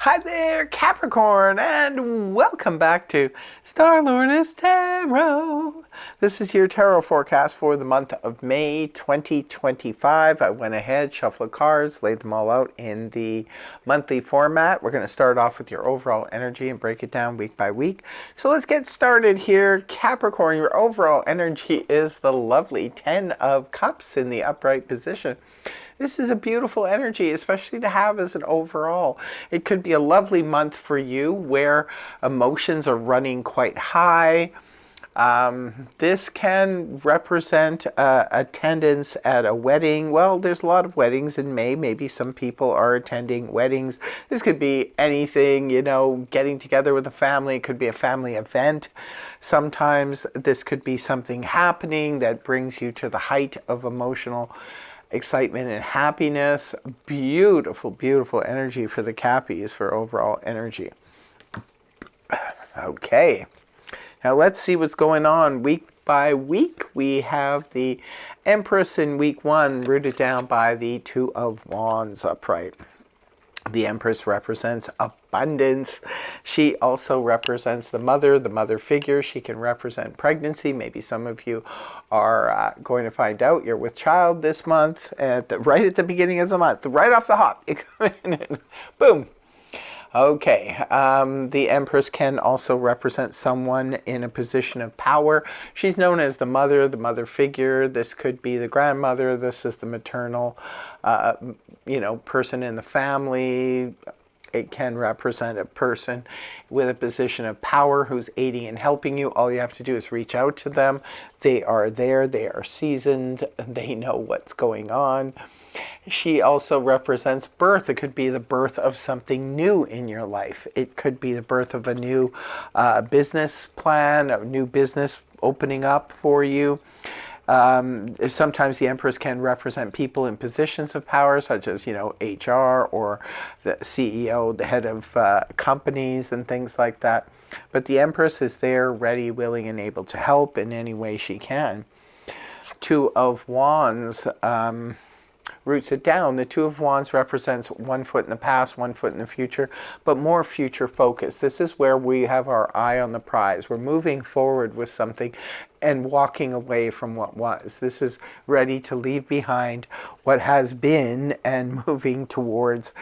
Hi there, Capricorn, and welcome back to Star-Lord's Tarot. This is your tarot forecast for the month of May 2025. I went ahead, shuffled cards, laid them all out in the monthly format. We're going to start off with your overall energy and break it down week by week. So let's get started here. Capricorn, your overall energy is the lovely 10 of Cups in the upright position. This is a beautiful energy, especially to have as an overall. It could be a lovely month for you where emotions are running quite high. This can represent attendance at a wedding. Well, there's a lot of weddings in May. Maybe some people are attending weddings. This could be anything, getting together with a family. It could be a family event. Sometimes this could be something happening that brings you to the height of emotional excitement and happiness. Beautiful, beautiful energy for the Cappies for overall energy. Okay, now let's see what's going on week by week. We have the Empress in week 1 rooted down by the Two of Wands upright. The Empress represents abundance. She also represents the mother figure. She can represent pregnancy. Maybe some of you are going to find out you're with child this month, right at the beginning of the month, right off the hop. Boom. Okay, the Empress can also represent someone in a position of power. She's known as the mother figure. This could be the grandmother. This is the maternal, person in the family. It can represent a person with a position of power who's aiding and helping you. All you have to do is reach out to them. They are there. They are seasoned. They know what's going on. She also represents birth. It could be the birth of something new in your life. It could be the birth of a new business plan, a new business opening up for you. Sometimes the Empress can represent people in positions of power, such as, HR or the CEO, the head of companies and things like that. But the Empress is there, ready, willing, and able to help in any way she can. Two of Wands roots it down. The Two of Wands represents 1 foot in the past, 1 foot in the future, but more future focus. This is where we have our eye on the prize. We're moving forward with something and walking away from what was. This is ready to leave behind what has been and moving towards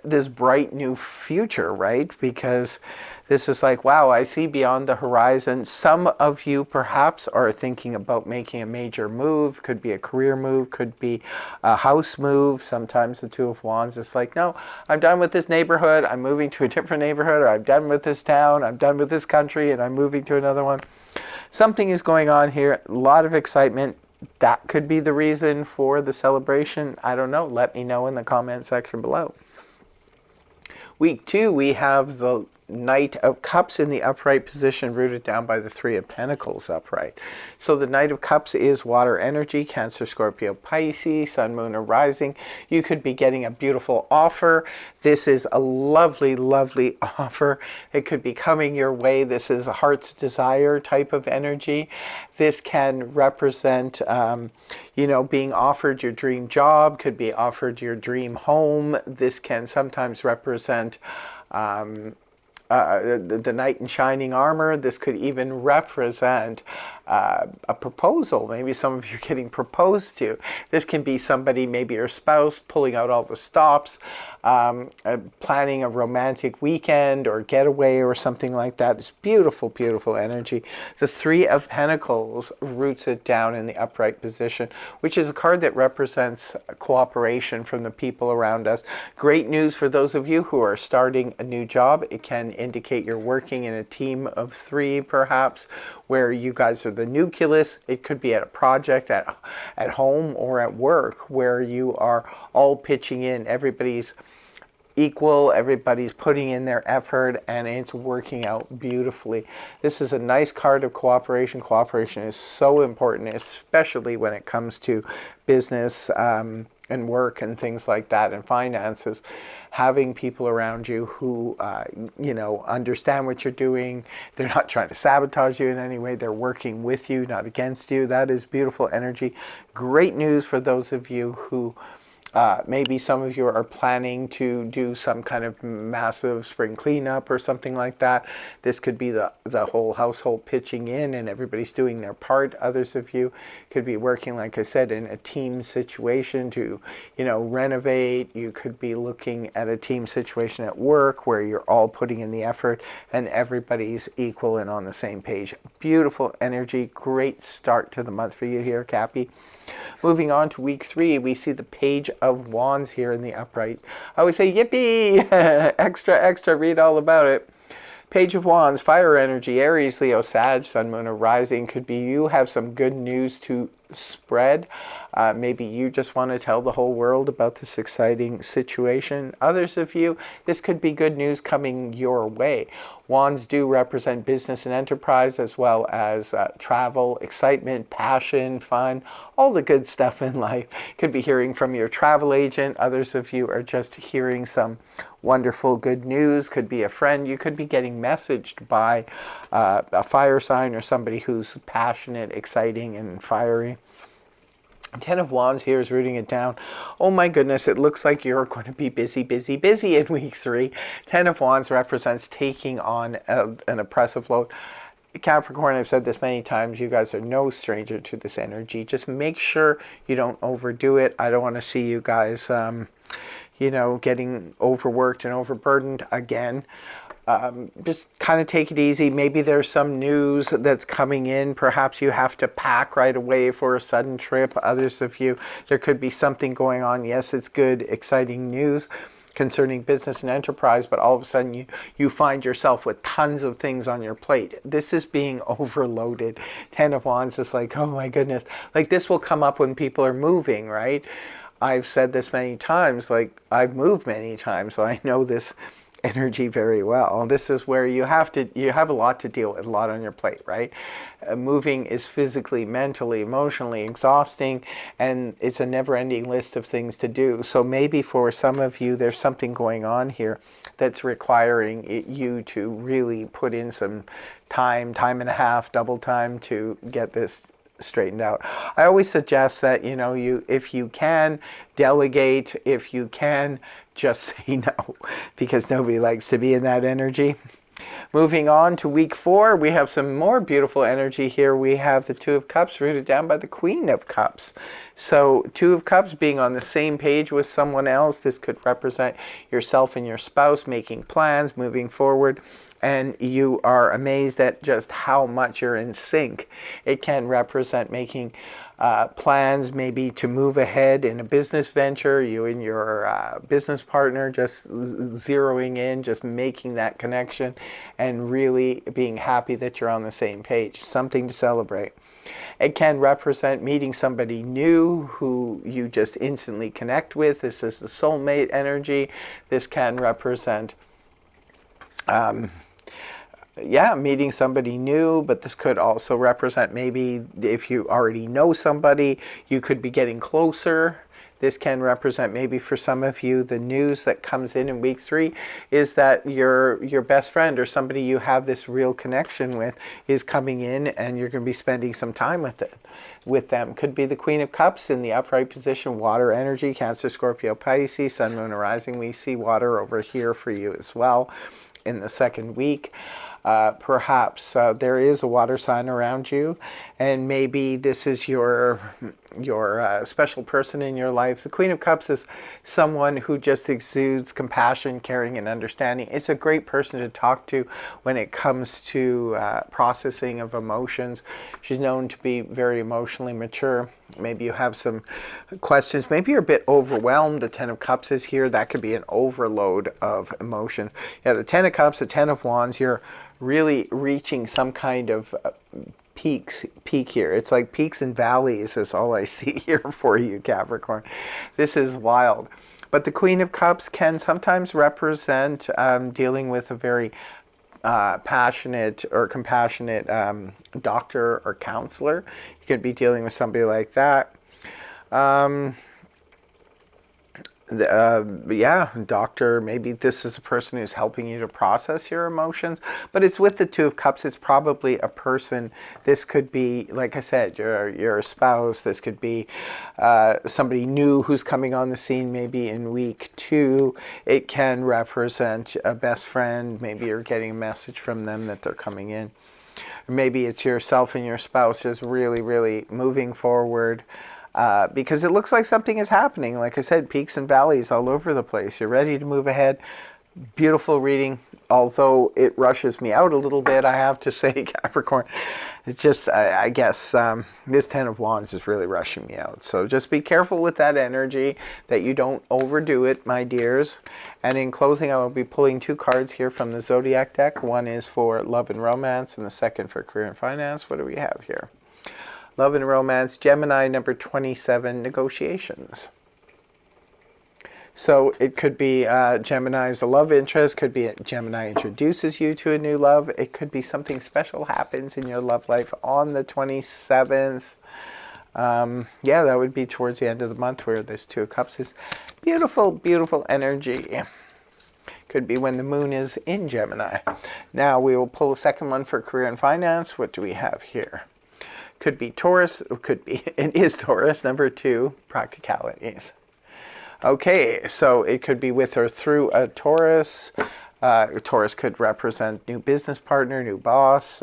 this bright new future, right? Because this is like, wow, I see beyond the horizon. Some of you perhaps are thinking about making a major move. Could be a career move, could be a house move. Sometimes the Two of Wands is like, no, I'm done with this neighborhood. I'm moving to a different neighborhood, or I'm done with this town. I'm done with this country, and I'm moving to another one. Something is going on here. A lot of excitement. That could be the reason for the celebration. I don't know. Let me know in the comment section below. Week 2, we have the Knight of Cups in the upright position, rooted down by the Three of Pentacles upright. So the Knight of Cups is water energy, Cancer, Scorpio, Pisces, Sun, Moon, or Rising. You could be getting a beautiful offer. This is a lovely, lovely offer. It could be coming your way. This is a heart's desire type of energy. This can represent, being offered your dream job, could be offered your dream home. This can sometimes represent the knight in shining armor. This could even represent a proposal. Maybe some of you are getting proposed to. This can be somebody, maybe your spouse, pulling out all the stops, planning a romantic weekend or getaway or something like that. It's beautiful, beautiful energy. The Three of Pentacles roots it down in the upright position, which is a card that represents cooperation from the people around us. Great news for those of you who are starting a new job. It can indicate you're working in a team of 3, perhaps, where you guys are the nucleus. It could be at a project at home or at work where you are all pitching in. Everybody's equal, everybody's putting in their effort, and it's working out beautifully. This is a nice card of cooperation. Cooperation is so important, especially when it comes to business and work and things like that, and finances. Having people around you who understand what you're doing. They're not trying to sabotage you in any way. They're working with you, not against you. That is beautiful energy. Great news for those of you who Maybe some of you are planning to do some kind of massive spring cleanup or something like that. This could be the whole household pitching in and everybody's doing their part. Others of you could be working, like I said, in a team situation to, renovate. You could be looking at a team situation at work where you're all putting in the effort and everybody's equal and on the same page. Beautiful energy. Great start to the month for you here, Cappy. Moving on to week 3, we see the Page of Wands here in the upright. I always say, yippee! Extra, extra, read all about it. Page of Wands, fire energy, Aries, Leo, Sag, Sun, Moon, or Rising. Could be you have some good news to spread. Maybe you just want to tell the whole world about this exciting situation. Others of you, this could be good news coming your way. Wands do represent business and enterprise, as well as travel, excitement, passion, fun, all the good stuff in life. Could be hearing from your travel agent. Others of you are just hearing some wonderful good news. Could be a friend. You could be getting messaged by a fire sign or somebody who's passionate, exciting, and fiery. 10 of Wands here is rooting it down. Oh my goodness, it looks like you're going to be busy, busy, busy in week 3. 10 of Wands represents taking on an oppressive load. Capricorn, I've said this many times, you guys are no stranger to this energy. Just make sure you don't overdo it. I don't want to see you guys, getting overworked and overburdened again. Just kind of take it easy. Maybe there's some news that's coming in. Perhaps you have to pack right away for a sudden trip. Others of you, there could be something going on. Yes, it's good, exciting news concerning business and enterprise, but all of a sudden you find yourself with tons of things on your plate. This is being overloaded. 10 of Wands is like, oh my goodness. Like, this will come up when people are moving, right? I've said this many times, like, I've moved many times, so I know this energy very well. This is where you have a lot to deal with, a lot on your plate, right? Moving is physically, mentally, emotionally exhausting, and it's a never-ending list of things to do. So maybe for some of you, there's something going on here that's requiring you to really put in some time and a half, double time to get this straightened out. I always suggest that, if you can, delegate. If you can, just say no, because nobody likes to be in that energy. Moving on to week 4, we have some more beautiful energy here. We have the Two of Cups rooted down by the Queen of Cups. So Two of Cups being on the same page with someone else. This could represent yourself and your spouse making plans, moving forward. And you are amazed at just how much you're in sync. It can represent making plans maybe to move ahead in a business venture, you and your business partner just zeroing in, just making that connection and really being happy that you're on the same page. Something to celebrate. It can represent meeting somebody new who you just instantly connect with. This is the soulmate energy. This can represent meeting somebody new, but this could also represent maybe if you already know somebody, you could be getting closer. This can represent maybe for some of you, the news that comes in week 3 is that your best friend or somebody you have this real connection with is coming in and you're going to be spending some time with them. Could be the Queen of Cups in the upright position, water energy, Cancer, Scorpio, Pisces, Sun, Moon, Rising. We see water over here for you as well in the second week. Perhaps there is a water sign around you, and maybe this is your special person in your life. The Queen of Cups is someone who just exudes compassion, caring, and understanding. It's a great person to talk to when it comes to processing of emotions. She's known to be very emotionally mature. Maybe you have some questions. Maybe you're a bit overwhelmed. The 10 of Cups is here. That could be an overload of emotions. Yeah, the 10 of Cups, the 10 of Wands, you're really reaching some kind of peak here. It's like peaks and valleys is all I see here for you, Capricorn. This is wild. But the Queen of Cups can sometimes represent dealing with a very passionate or compassionate doctor or counselor. You could be dealing with somebody like that. Yeah, doctor, maybe this is a person who's helping you to process your emotions, but it's with the Two of Cups. It's probably a person. This could be, like I said, your spouse. This could be somebody new who's coming on the scene maybe in week 2. It can represent a best friend. Maybe you're getting a message from them that they're coming in. Maybe it's yourself and your spouse is really, really moving forward. Because it looks like something is happening. Like I said, peaks and valleys all over the place. You're ready to move ahead. Beautiful reading. Although it rushes me out a little bit, I have to say, Capricorn. It's just, I guess, this Ten of Wands is really rushing me out. So just be careful with that energy, that you don't overdo it, my dears. And in closing, I will be pulling 2 cards here from the Zodiac deck. One is for love and romance, and the second for career and finance. What do we have here? Love and romance, Gemini, number 27, negotiations. So it could be Gemini's a love interest, could be Gemini introduces you to a new love. It could be something special happens in your love life on the 27th. Yeah, that would be towards the end of the month where this Two of Cups is beautiful, beautiful energy. Could be when the moon is in Gemini. Now we will pull a second one for career and finance. What do we have here? Could be Taurus, it is Taurus, number 2, practicalities. Okay, so it could be with or through a Taurus. Taurus could represent new business partner, new boss.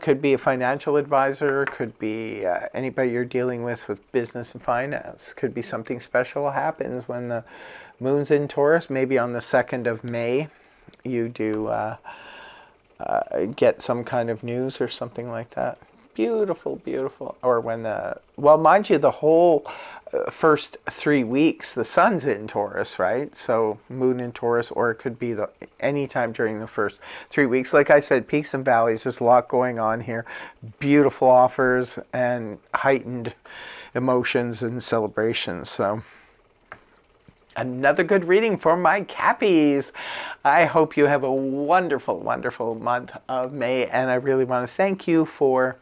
Could be a financial advisor. Could be anybody you're dealing with business and finance. Could be something special happens when the moon's in Taurus. Maybe on the 2nd of May, you do... get some kind of news or something like that. Beautiful, beautiful. Or when well, mind you, the whole first 3 weeks, the sun's in Taurus, right? So moon in Taurus, or it could be any time during the first 3 weeks. Like I said, peaks and valleys, there's a lot going on here. Beautiful offers and heightened emotions and celebrations. So another good reading for my Cappies. I hope you have a wonderful, wonderful month of May, and I really want to thank you for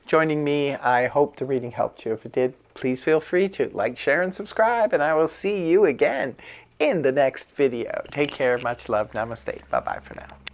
joining me. I hope the reading helped you. If it did, please feel free to like, share, and subscribe, and I will see you again in the next video. Take care. Much love. Namaste. Bye-bye for now.